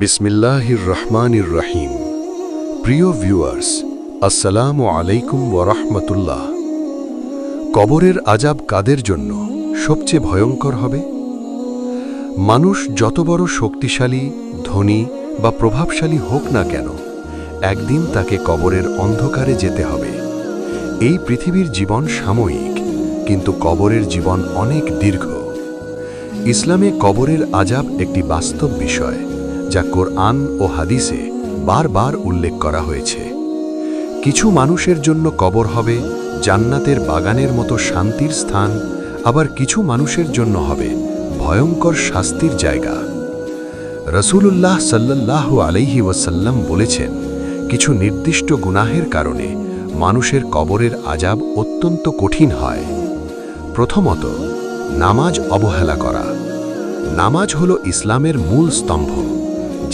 বিসমিল্লাহির রহমানির রহিম। প্রিয় ভিউয়ার্স, আসসালামু আলাইকুম ওয়া রাহমাতুল্লাহ। কবরের আযাব কাদের জন্য সবচেয়ে ভয়ঙ্কর হবে? মানুষ যত বড় শক্তিশালী, ধনী বা প্রভাবশালী হোক না কেন, একদিন তাকে কবরের অন্ধকারে যেতে হবে। এই পৃথিবীর জীবন সাময়িক, কিন্তু কবরের জীবন অনেক দীর্ঘ। ইসলামে কবরের আযাব একটি বাস্তব বিষয়, যা কোরআন ও হাদিসে বারবার উল্লেখ করা হয়েছে। কিছু মানুষের জন্য কবর হবে জান্নাতের বাগানের মতো শান্তির স্থান, আবার কিছু মানুষের জন্য হবে ভয়ঙ্কর শাস্তির জায়গা। রাসূলুল্লাহ সাল্লাল্লাহু আলাইহি ওয়াসাল্লাম বলেছেন, কিছু নির্দিষ্ট গুনাহের কারণে মানুষের কবরের আযাব অত্যন্ত কঠিন হয়। প্রথমত, নামাজ অবহেলা করা। নামাজ হলো ইসলামের মূল স্তম্ভ।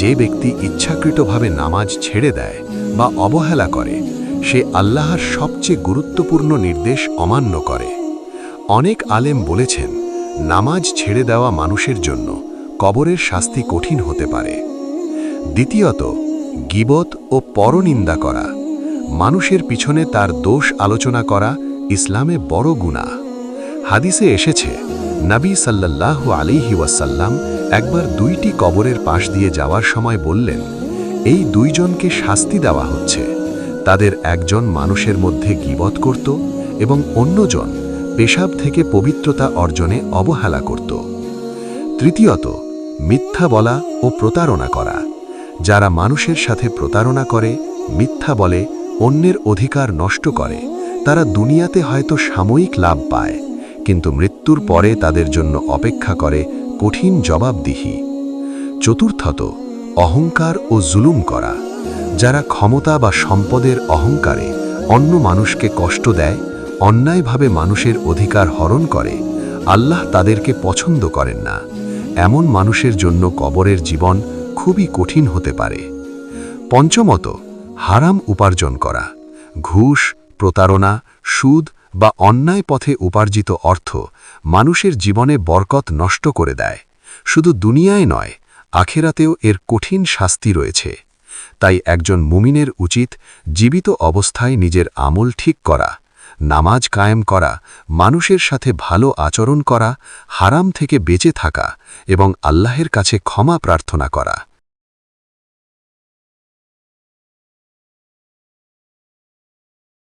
যে ব্যক্তি ইচ্ছাকৃতভাবে নামাজ ছেড়ে দেয় বা অবহেলা করে, সে আল্লাহর সবচেয়ে গুরুত্বপূর্ণ নির্দেশ অমান্য করে। অনেক আলেম বলেছেন, নামাজ ছেড়ে দেওয়া মানুষের জন্য কবরের শাস্তি কঠিন হতে পারে। দ্বিতীয়ত, গীবত ও পরনিন্দা করা। মানুষের পিছনে তার দোষ আলোচনা করা ইসলামে বড় গুনাহ। হাদিসে এসেছে, নবী সাল্লাল্লাহু আলাইহি ওয়াসাল্লাম একবার দুইটি কবরের পাশ দিয়ে যাওয়ার সময় বললেন, এই দুইজনকে শাস্তি দেওয়া হচ্ছে। তাদের একজন মানুষের মধ্যে গীবত করত এবং অন্যজন পেশাব থেকে পবিত্রতা অর্জনে অবহেলা করত। তৃতীয়ত, মিথ্যা বলা ও প্রতারণা করা। যারা মানুষের সাথে প্রতারণা করে, মিথ্যা বলে, অন্যের অধিকার নষ্ট করে, তারা দুনিয়াতে হয়তো সাময়িক লাভ পায়, কিন্তু মৃত্যুর পরে তাদের জন্য অপেক্ষা করে কঠিন জবাবদিহি। চতুর্থত, অহংকার ও জুলুম করা। যারা ক্ষমতা বা সম্পদের অহংকারে অন্য মানুষকে কষ্ট দেয়, অন্যায়ভাবে মানুষের অধিকার হরণ করে, আল্লাহ তাদেরকে পছন্দ করেন না। এমন মানুষের জন্য কবরের জীবন খুবই কঠিন হতে পারে। পঞ্চমত, হারাম উপার্জন করা। ঘুষ, প্রতারণা, সুদ বা অন্যায় পথে উপার্জিত অর্থ মানুষের জীবনে বরকত নষ্ট করে দেয়। শুধু দুনিয়ায় নয়, আখিরাতেও এর কঠিন শাস্তি রয়েছে। তাই একজন মুমিনের উচিত জীবিত অবস্থায় নিজের আমল ঠিক করা, নামাজ কায়েম করা, মানুষের সাথে ভালো আচরণ করা, হারাম থেকে বেঁচে থাকা এবং আল্লাহের কাছে ক্ষমা প্রার্থনা করা।